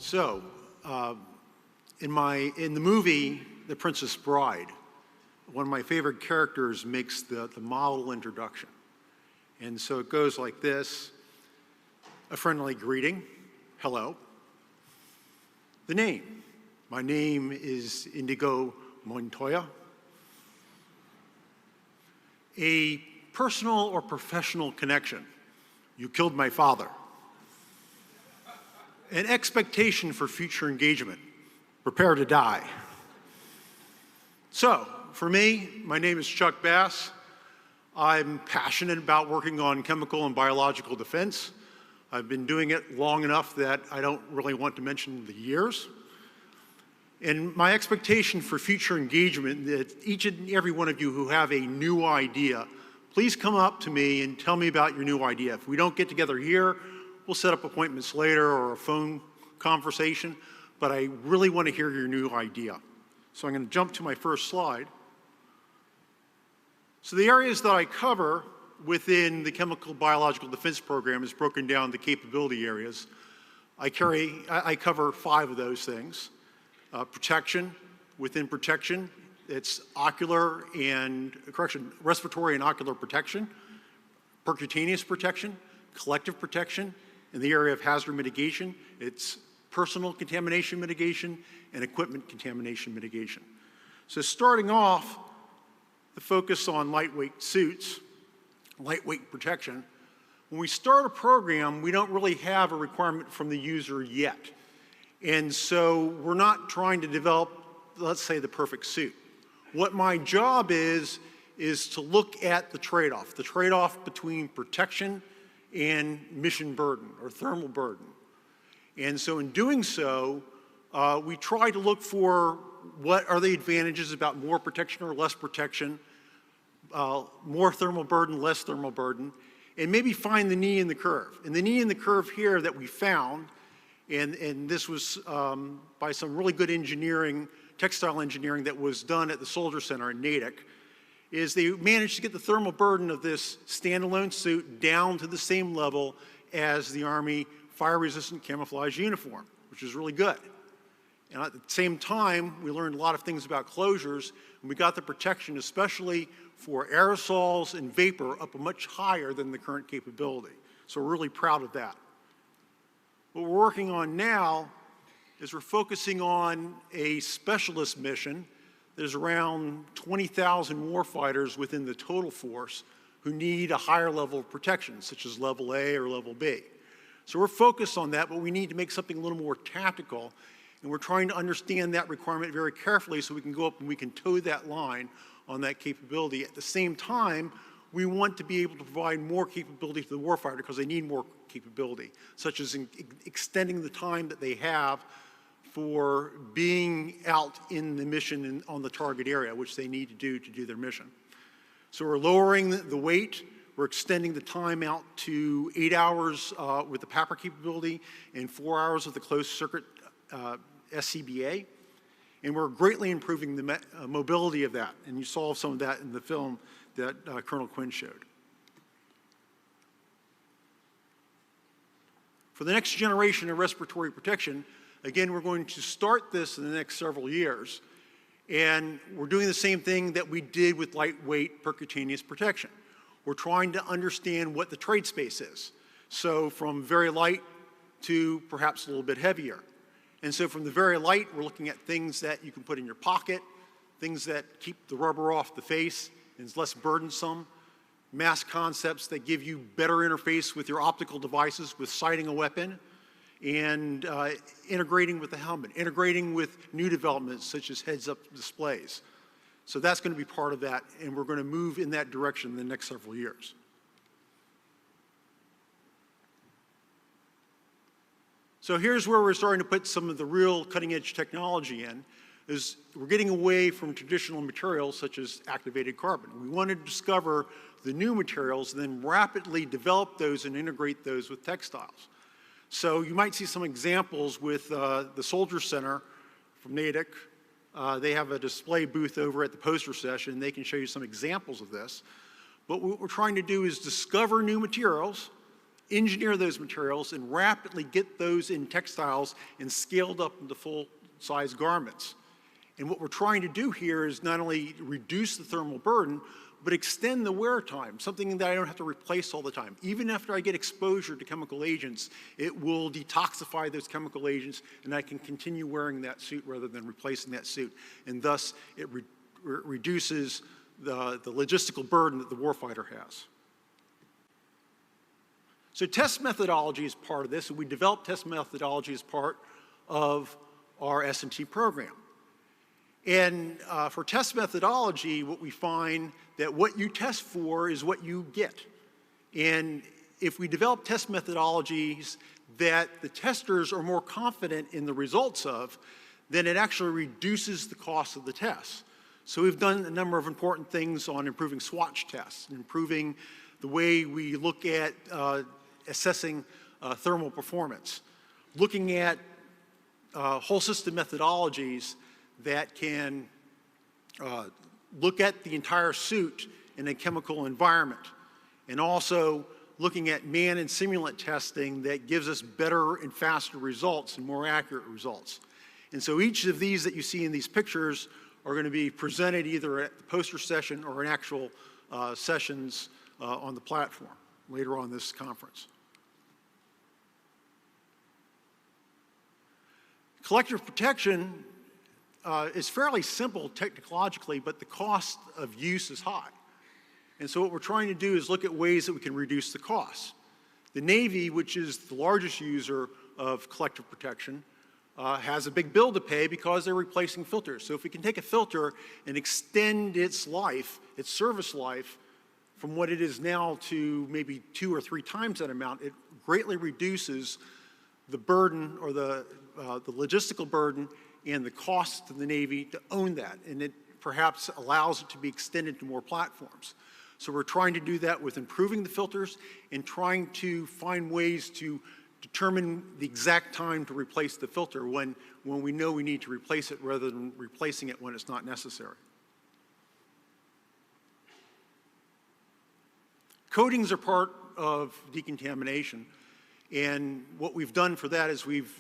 So, in the movie, The Princess Bride, one of my favorite characters makes the model introduction. And so it goes like this: a friendly greeting, hello. The name, my name is Indigo Montoya. A personal or professional connection, you killed my father. An expectation for future engagement, prepare to die. So, for me, my name is Chuck Bass. I'm passionate about working on chemical and biological defense. I've been doing it long enough that I don't really want to mention the years. And my expectation for future engagement, that each and every one of you who have a new idea, please come up to me and tell me about your new idea. If we don't get together here, we'll set up appointments later or a phone conversation, but I really want to hear your new idea. So I'm going to jump to my first slide. So the areas that I cover within the Chemical Biological Defense Program is broken down to capability areas. I cover 5 of those things. Protection, within protection, it's respiratory and ocular protection, percutaneous protection, collective protection. In the area of hazard mitigation, it's personal contamination mitigation and equipment contamination mitigation. So starting off, the focus on lightweight suits, lightweight protection. When we start a program, we don't really have a requirement from the user yet. And so we're not trying to develop, let's say, the perfect suit. What my job is to look at the trade-off between protection and mission burden or thermal burden. And so in doing so, we try to look for what are the advantages about more protection or less protection, more thermal burden, less thermal burden, and maybe find the knee in the curve. And the knee in the curve here that we found, and this was by some really good engineering, textile engineering that was done at the Soldier Center in Natick, is they managed to get the thermal burden of this standalone suit down to the same level as the Army fire-resistant camouflage uniform, which is really good. And at the same time, we learned a lot of things about closures, and we got the protection, especially for aerosols and vapor, up much higher than the current capability. So we're really proud of that. What we're working on now is we're focusing on a specialist mission. There's around 20,000 warfighters within the total force who need a higher level of protection, such as level A or level B. So we're focused on that, but we need to make something a little more tactical, and we're trying to understand that requirement very carefully so we can go up and we can toe that line on that capability. At the same time, we want to be able to provide more capability to the warfighter because they need more capability, such as extending the time that they have for being out in the mission and on the target area, which they need to do their mission. So we're lowering the weight, we're extending the time out to 8 hours with the PAPR capability and 4 hours with the closed circuit SCBA, and we're greatly improving the mobility of that, and you saw some of that in the film that Colonel Quinn showed. For the next generation of respiratory protection, again, we're going to start this in the next several years, and we're doing the same thing that we did with lightweight percutaneous protection. We're trying to understand what the trade space is. So from very light to perhaps a little bit heavier. And so from the very light, we're looking at things that you can put in your pocket, things that keep the rubber off the face and is less burdensome, mass concepts that give you better interface with your optical devices with sighting a weapon, and integrating with the helmet, integrating with new developments such as heads-up displays. So that's going to be part of that, and we're going to move in that direction in the next several years. So here's where we're starting to put some of the real cutting-edge technology in, is we're getting away from traditional materials such as activated carbon. We want to discover the new materials and then rapidly develop those and integrate those with textiles. So you might see some examples with the Soldier Center from Natick. They have a display booth over at the poster session. They can show you some examples of this. But what we're trying to do is discover new materials, engineer those materials, and rapidly get those in textiles and scaled up into full-size garments. And what we're trying to do here is not only reduce the thermal burden, but extend the wear time, something that I don't have to replace all the time. Even after I get exposure to chemical agents, it will detoxify those chemical agents, and I can continue wearing that suit rather than replacing that suit. And thus, it reduces the logistical burden that the warfighter has. So test methodology is part of this, and we developed test methodology as part of our S&T program. And for test methodology, what we find that what you test for is what you get. And if we develop test methodologies that the testers are more confident in the results of, then it actually reduces the cost of the tests. So we've done a number of important things on improving swatch tests, and improving the way we look at assessing thermal performance, looking at whole system methodologies that can look at the entire suit in a chemical environment, and also looking at man and simulant testing that gives us better and faster results and more accurate results. And so each of these that you see in these pictures are going to be presented either at the poster session or in actual sessions on the platform later on this conference. Collective protection is fairly simple technologically, but the cost of use is high. And so what we're trying to do is look at ways that we can reduce the costs. The Navy, which is the largest user of collective protection, has a big bill to pay because they're replacing filters. So if we can take a filter and extend its life, its service life, from what it is now to maybe 2 or 3 times that amount, it greatly reduces the burden, or the logistical burden and the cost to the Navy to own that, and it perhaps allows it to be extended to more platforms. So we're trying to do that with improving the filters and trying to find ways to determine the exact time to replace the filter when we know we need to replace it, rather than replacing it when it's not necessary. Coatings are part of decontamination, and what we've done for that is we've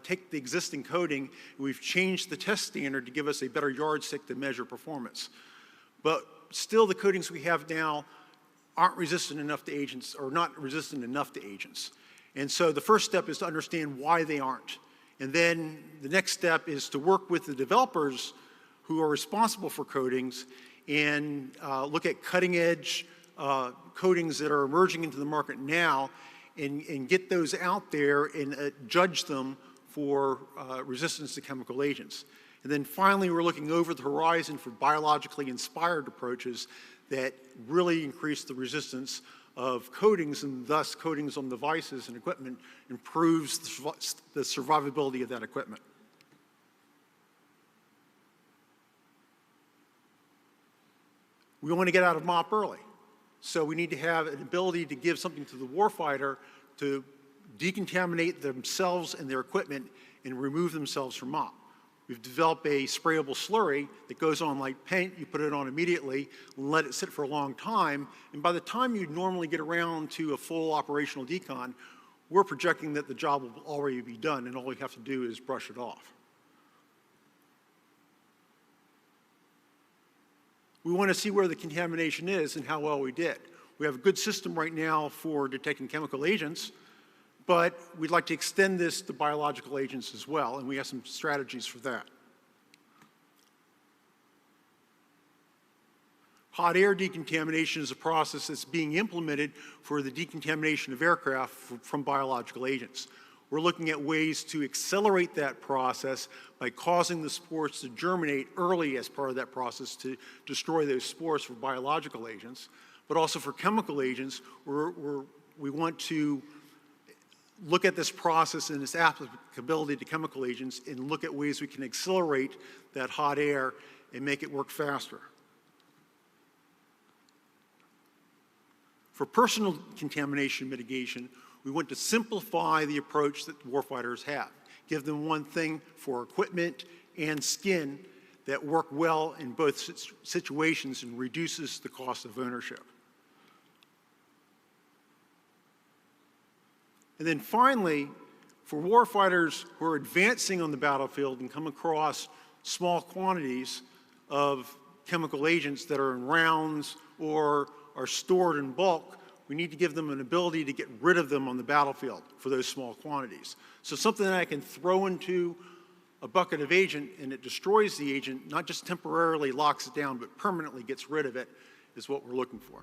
take the existing coating, and we've changed the test standard to give us a better yardstick to measure performance. But still, the coatings we have now aren't resistant enough to agents, or not resistant enough to agents. And so the first step is to understand why they aren't. And then the next step is to work with the developers who are responsible for coatings and look at cutting-edge coatings that are emerging into the market now, and get those out there and judge them for resistance to chemical agents. And then finally, we're looking over the horizon for biologically inspired approaches that really increase the resistance of coatings, and thus coatings on devices and equipment improves the survivability of that equipment. We want to get out of MOP early. So we need to have an ability to give something to the warfighter to decontaminate themselves and their equipment and remove themselves from MOP. We've developed a sprayable slurry that goes on like paint. You put it on immediately and let it sit for a long time. And by the time you normally get around to a full operational decon, we're projecting that the job will already be done, and all we have to do is brush it off. We want to see where the contamination is and how well we did. We have a good system right now for detecting chemical agents, but we'd like to extend this to biological agents as well, and we have some strategies for that. Hot air decontamination is a process that's being implemented for the decontamination of aircraft from biological agents. We're looking at ways to accelerate that process by causing the spores to germinate early as part of that process to destroy those spores for biological agents. But also for chemical agents, we want to look at this process and its applicability to chemical agents, and look at ways we can accelerate that hot air and make it work faster. For personal contamination mitigation, we want to simplify the approach that warfighters have. Give them one thing for equipment and skin that work well in both situations and reduces the cost of ownership. And then finally, for warfighters who are advancing on the battlefield and come across small quantities of chemical agents that are in rounds or are stored in bulk, we need to give them an ability to get rid of them on the battlefield for those small quantities. So something that I can throw into a bucket of agent and it destroys the agent, not just temporarily locks it down, but permanently gets rid of it, is what we're looking for.